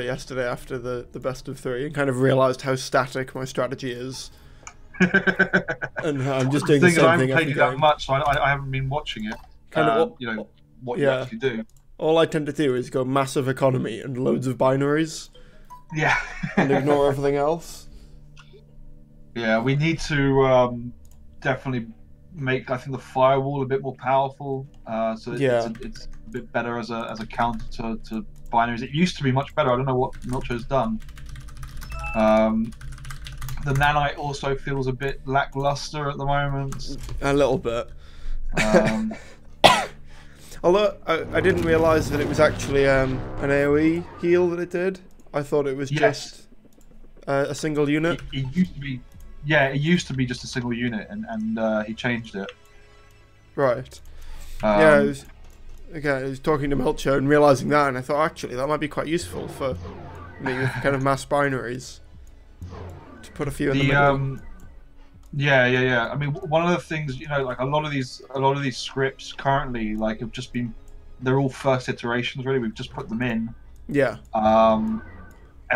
yesterday after the best of three and kind of realised how static my strategy is. And I'm just doing the thing is, same I haven't thing played every it that game. much, so I haven't been watching it. Kind of, You know what you yeah. actually do. All I tend to do is go massive economy and loads of binaries Yeah. and ignore everything else. Yeah, we need to definitely make, I think, the firewall a bit more powerful. So Yeah. it's a bit better as a counter to binaries. It used to be much better. I don't know what Milcho's done. The nanite also feels a bit lackluster at the moment. A little bit. Um, Although I didn't realise that it was actually an AoE heal that it did. I thought it was yes, just a single unit. it used to be. Yeah, it used to be just a single unit, and he changed it. Right. Yeah, Um, I was talking to Melcher and realising that, and I thought actually that might be quite useful for me with kind of mass binaries. To put a few in the middle. Yeah. I mean, one of the things, like a lot of these scripts currently, like, have just been, they're all first iterations really. We've just put them in, Yeah. and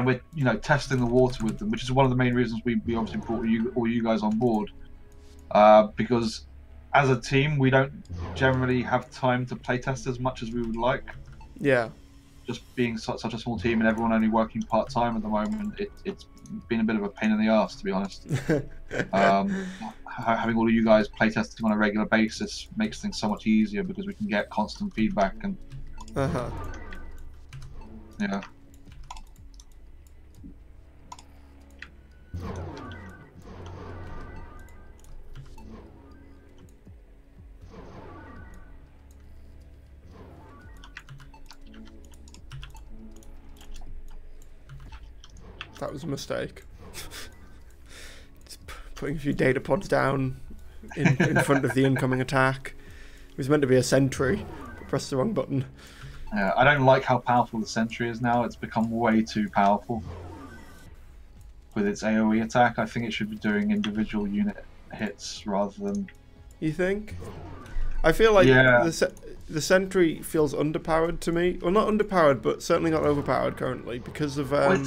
we're testing the water with them, which is one of the main reasons we obviously brought all you guys on board, because as a team we don't generally have time to play test as much as we would like. Yeah. Just being such a small team and everyone only working part time at the moment, it's been a bit of a pain in the ass, to be honest. Having all of you guys playtesting on a regular basis makes things so much easier because we can get constant feedback and yeah. That was a mistake. Just putting a few data pods down in front of the incoming attack. It was meant to be a sentry, but pressed the wrong button. Yeah, I don't like how powerful the sentry is now. It's become way too powerful with its AoE attack. I think it should be doing individual unit hits rather than... You think? I feel like the sentry feels underpowered to me. Well, not underpowered, but certainly not overpowered currently because of... Well,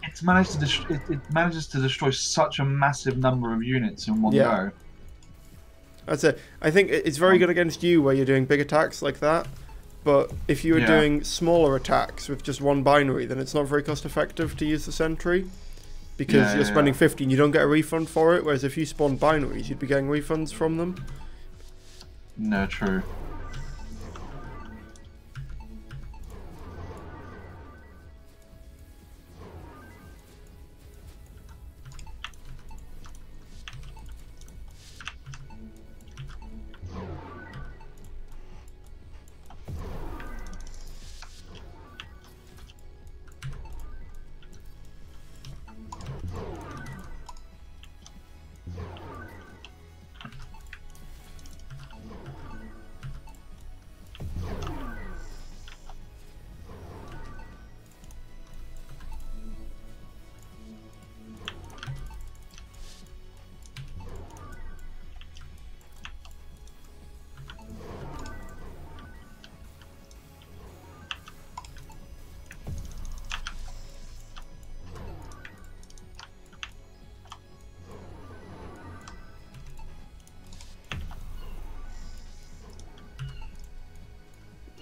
it's managed to it manages to destroy such a massive number of units in one go. That's it. I think it's very good against you where you're doing big attacks like that. But if you were doing smaller attacks with just one binary, then it's not very cost effective to use the sentry. Because you're spending 50 and you don't get a refund for it, whereas if you spawn binaries, you'd be getting refunds from them. No, true.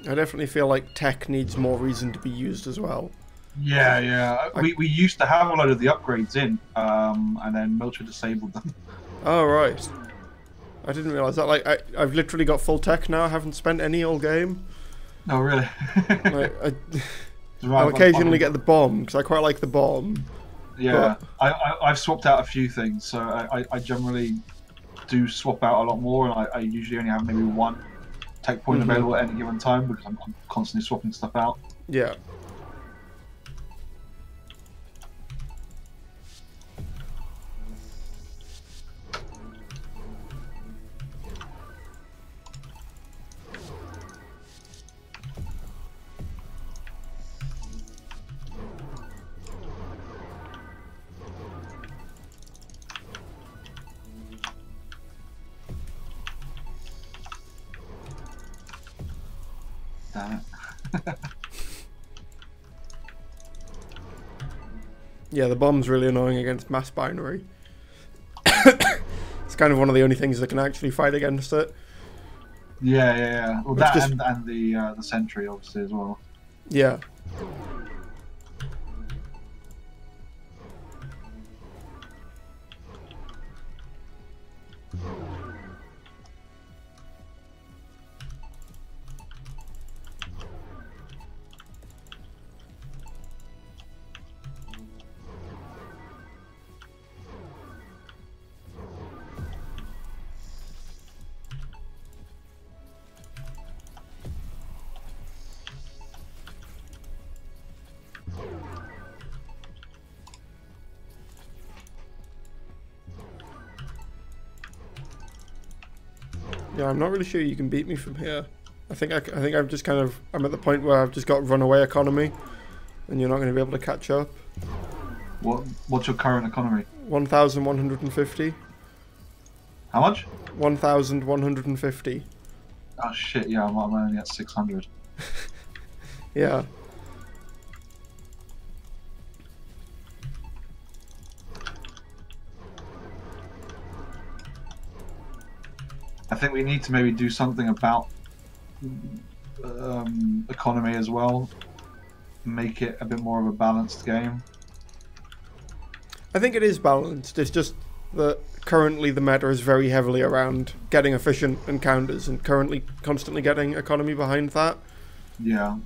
I definitely feel like tech needs more reason to be used as well. Yeah. We used to have a load of the upgrades in, and then Milcher disabled them. Oh, right. I didn't realise that. Like, I've literally got full tech now. I haven't spent any all game. Oh, really? Like, I'll occasionally get the bomb, because I quite like the bomb. Yeah, I've swapped out a few things, so I generally do swap out a lot more, and I usually only have maybe one tech point available at any given time because I'm constantly swapping stuff out. Yeah. Damn it. Yeah, the bomb's really annoying against mass binary. It's kind of one of the only things that can actually fight against it. Yeah. Well, that just... and the sentry obviously as well. Yeah. Yeah, I'm not really sure you can beat me from here. I think I've just kind of... I'm at the point where I've just got runaway economy, and you're not going to be able to catch up. What's your current economy? 1,150. How much? 1,150. Oh shit! Yeah, I'm only at 600. Yeah. I think we need to maybe do something about economy as well. Make it a bit more of a balanced game. I think it is balanced. It's just that currently the meta is very heavily around getting efficient encounters and currently constantly getting economy behind that. Yeah.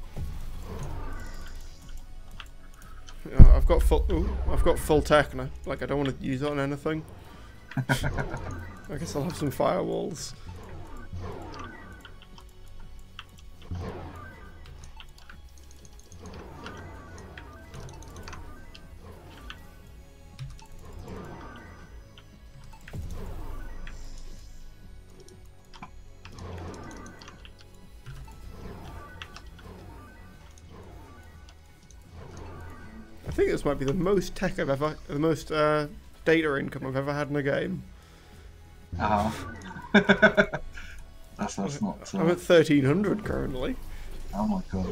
I've got full tech and I don't want to use it on anything. I guess I'll have some firewalls. I think this might be the most tech I've ever, the most data income I've ever had in a game. That's not. I'm at 1,300 currently. Oh my god.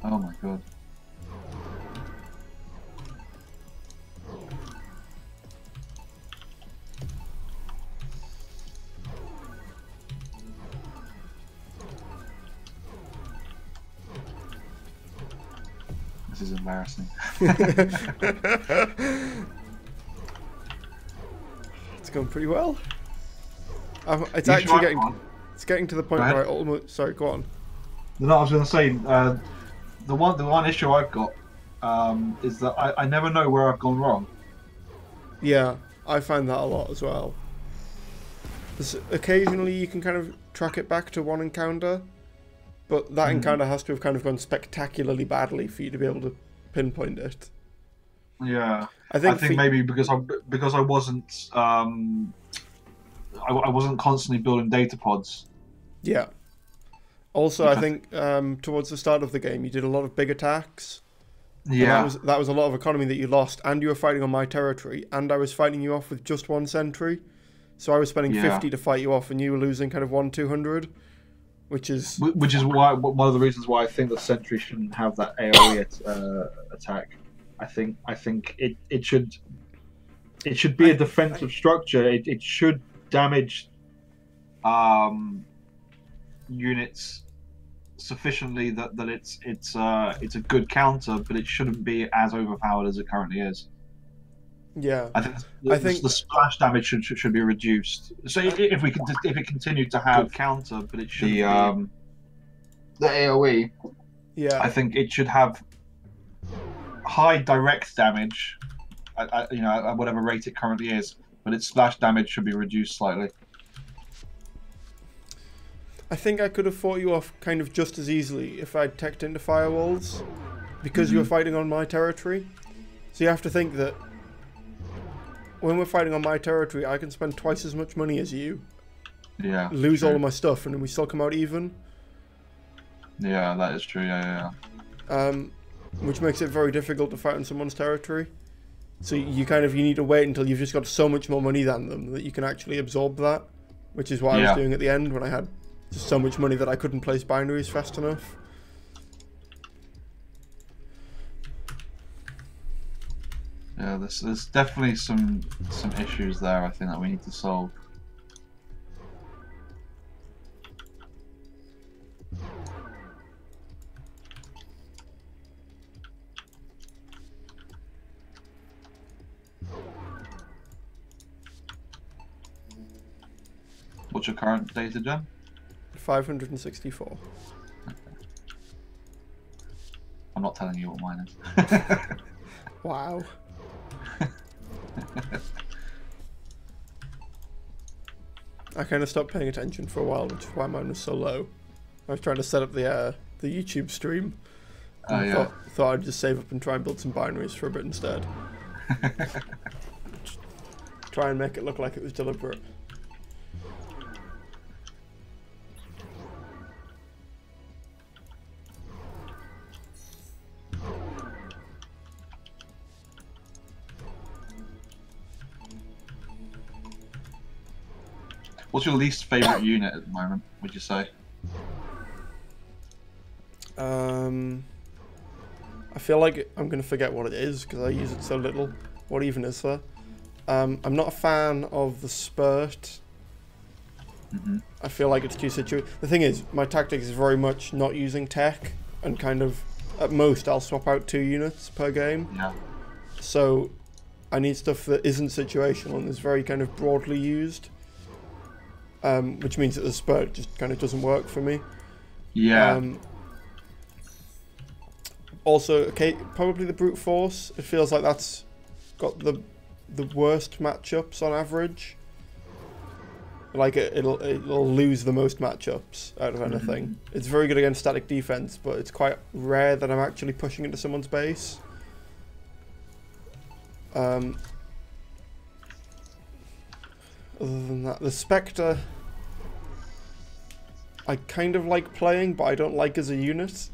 Oh my god. This is embarrassing. It's going pretty well. It's actually getting to the point where I almost... Sorry, go on. No, I was going to say, the one issue I've got is that I never know where I've gone wrong. Yeah, I find that a lot as well. Occasionally you can kind of track it back to one encounter, but that encounter has to have kind of gone spectacularly badly for you to be able to pinpoint it. Yeah, I think maybe because I wasn't I wasn't constantly building data pods. Yeah. Also, I think towards the start of the game, you did a lot of big attacks. Yeah, that was a lot of economy that you lost, and you were fighting on my territory, and I was fighting you off with just one sentry. So I was spending 50 to fight you off, and you were losing kind of 1-200, which is why one of the reasons why I think the sentry shouldn't have that AOE attack. I think it should be a defensive structure. It should damage units sufficiently that it's a good counter, but it shouldn't be as overpowered as it currently is. Yeah, I think the splash damage should be reduced. So if it continued to have counter, but it should be the AOE. Yeah, I think it should have high direct damage, at whatever rate it currently is, but its splash damage should be reduced slightly. I think I could have fought you off kind of just as easily if I'd teched into firewalls, because you were fighting on my territory. So you have to think that when we're fighting on my territory, I can spend twice as much money as you. Yeah. Lose all of my stuff, and then we still come out even. Yeah, that is true. Yeah. Which makes it very difficult to fight on someone's territory. So you need to wait until you've just got so much more money than them that you can actually absorb that, which is what I was doing at the end when I had just so much money that I couldn't place binaries fast enough. Yeah, there's definitely some issues there, I think, that we need to solve. What's your current data, Jen? 564. I'm not telling you what mine is. Wow. I kind of stopped paying attention for a while, which is why mine was so low. I was trying to set up the YouTube stream. Oh yeah. Thought I'd just save up and try and build some binaries for a bit instead. Try and make it look like it was deliberate. What's your least favourite unit at the moment, would you say? I feel like I'm going to forget what it is because I use it so little. What even is there? I'm not a fan of the Spurt. I feel like it's too situated. The thing is, my tactics is very much not using tech, and kind of, at most, I'll swap out 2 units per game. Yeah. So, I need stuff that isn't situational and is very kind of broadly used. Which means that the Spurt just kind of doesn't work for me. Yeah. Also, okay, probably the Brute Force. It feels like that's got the worst matchups on average. Like it'll lose the most matchups out of anything. It's very good against static defense, but it's quite rare that I'm actually pushing into someone's base. Other than that, the Spectre, I kind of like playing, but I don't like as a unit,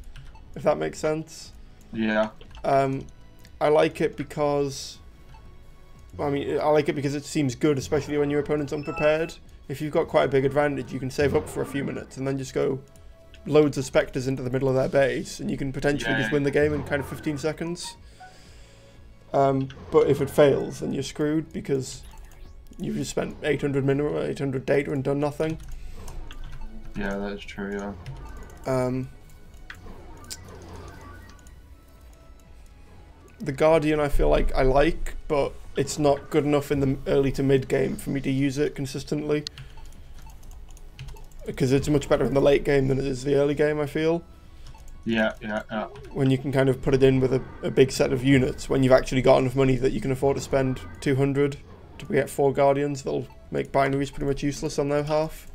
if that makes sense. Yeah. I like it because, I like it because it seems good, especially when your opponent's unprepared. If you've got quite a big advantage, you can save up for a few minutes and then just go loads of Spectres into the middle of their base, and you can potentially just win the game in kind of 15 seconds. But if it fails, then you're screwed because you've just spent 800 mineral, 800 data and done nothing. Yeah, that is true, yeah. The Guardian I feel like I like, but it's not good enough in the early to mid game for me to use it consistently. Because it's much better in the late game than it is the early game, I feel. Yeah. When you can kind of put it in with a big set of units, when you've actually got enough money that you can afford to spend 200 to get 4 Guardians, that'll make binaries pretty much useless on their half.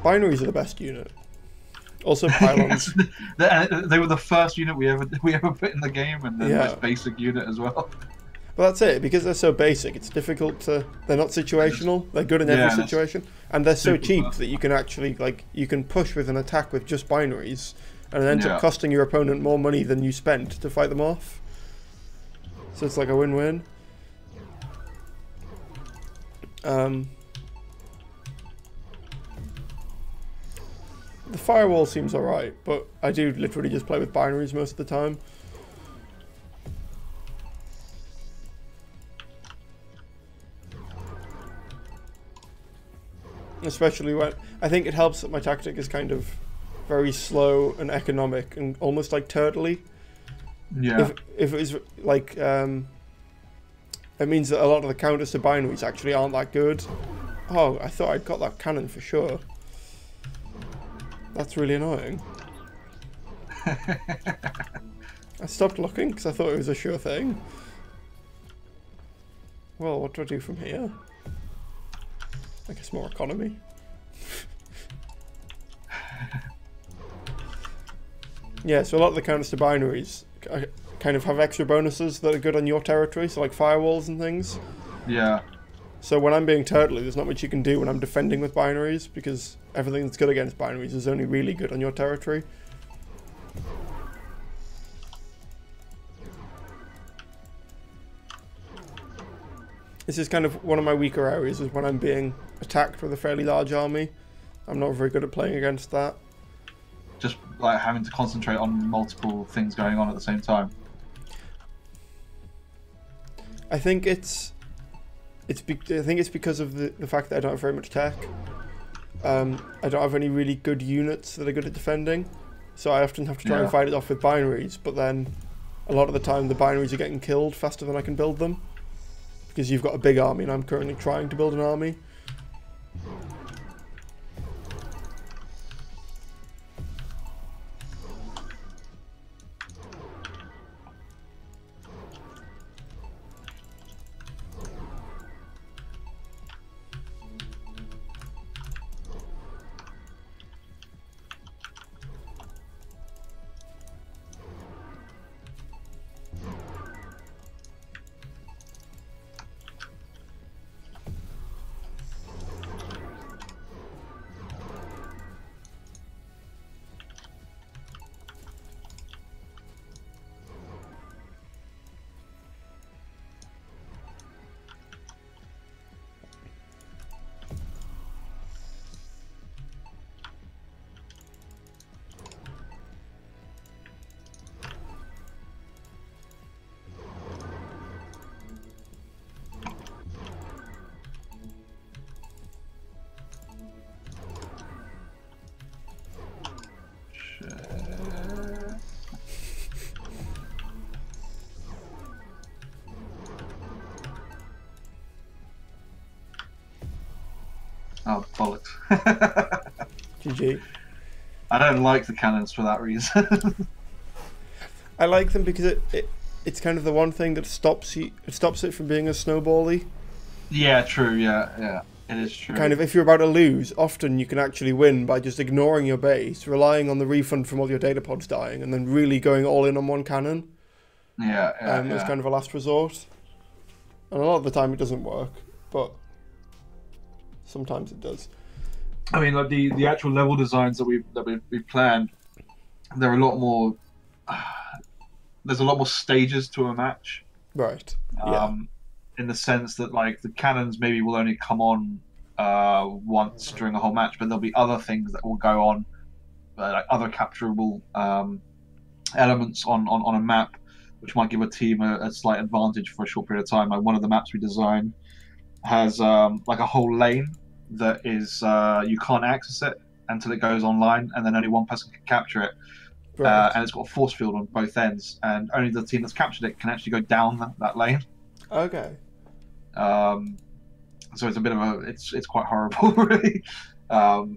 Binaries are the best unit. Also pylons. They were the first unit we ever put in the game, and the most basic unit as well. Well, that's it. Because they're so basic, it's difficult to. They're not situational. They're good in every situation, and they're so cheap that you can actually you can push with an attack with just binaries, and it ends up costing your opponent more money than you spent to fight them off. So it's like a win-win. The firewall seems alright, but I do literally just play with binaries most of the time. Especially when I think it helps that my tactic is kind of very slow and economic and almost like turtley. Yeah. If it was like it means that a lot of the counters to binaries actually aren't that good. Oh, I thought I'd got that cannon for sure. That's really annoying. I stopped looking because I thought it was a sure thing. Well, what do I do from here? I guess more economy. Yeah, so a lot of the counters to binaries kind of have extra bonuses that are good on your territory, so like firewalls and things. Yeah. So when I'm being turtley, there's not much you can do when I'm defending with binaries, because everything that's good against binaries is only really good on your territory. This is kind of one of my weaker areas, is when I'm being attacked with a fairly large army. I'm not very good at playing against that. Just like having to concentrate on multiple things going on at the same time. I think it's because of the fact that I don't have very much tech. I don't have any really good units that are good at defending, so I often have to try and fight it off with binaries, but then a lot of the time the binaries are getting killed faster than I can build them, because you've got a big army and I'm currently trying to build an army. Oh, bollocks. GG. I don't like the cannons for that reason. I like them because it's kind of the one thing that stops it from being a snowbally. Yeah, true, yeah. It is true. Kind of, if you're about to lose, often you can actually win by just ignoring your base, relying on the refund from all your data pods dying, and then really going all in on one cannon. Yeah. It's kind of a last resort. And a lot of the time it doesn't work, but sometimes it does. I mean, like the actual level designs that we planned, there are a lot more. There's a lot more stages to a match. Right. In the sense that like the cannons maybe will only come on once during a whole match, but there'll be other things that will go on, like other capturable elements on a map, which might give a team a slight advantage for a short period of time. Like one of the maps we designed has like a whole lane that is you can't access it until it goes online, and then only one person can capture it. Right. And it's got a force field on both ends, and only the team that's captured it can actually go down that lane. Okay. So it's a bit of it's quite horrible, really,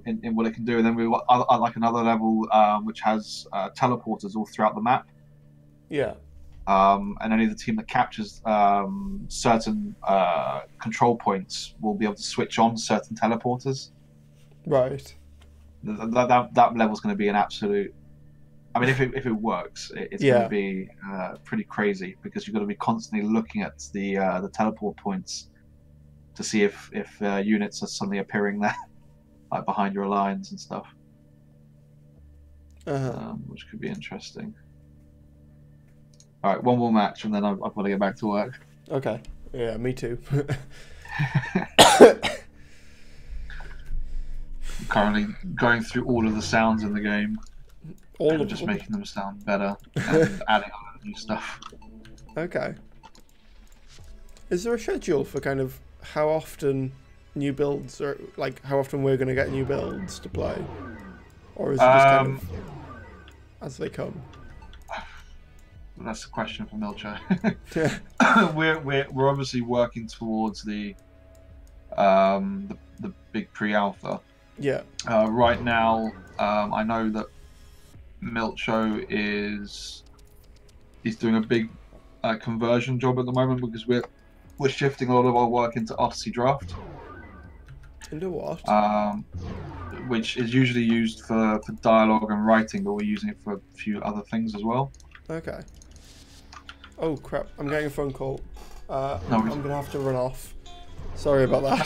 in what it can do. And then we've got like another level which has teleporters all throughout the map. Yeah. And only the team that captures certain control points will be able to switch on certain teleporters. Right. That level's going to be an absolute. I mean, if it works, it's going to be pretty crazy, because you've got to be constantly looking at the teleport points to see if units are suddenly appearing there, like behind your lines and stuff, which could be interesting. All right, one more match, and then I've got to get back to work. Okay. Yeah, me too. Currently going through all of the sounds in the game. Just making them sound better and adding on new stuff. Okay. Is there a schedule for kind of how often new builds, or like how often we're going to get new builds to play? Or is it just kind of as they come? That's the question for Milcho. We're obviously working towards the big pre-alpha. Yeah. Right now, I know that Milcho is doing a big conversion job at the moment, because we're shifting a lot of our work into Odyssey Draft. Into what? Which is usually used for dialogue and writing, but we're using it for a few other things as well. Okay. Oh crap! I'm getting a phone call. No, I'm gonna have to run off. Sorry about that.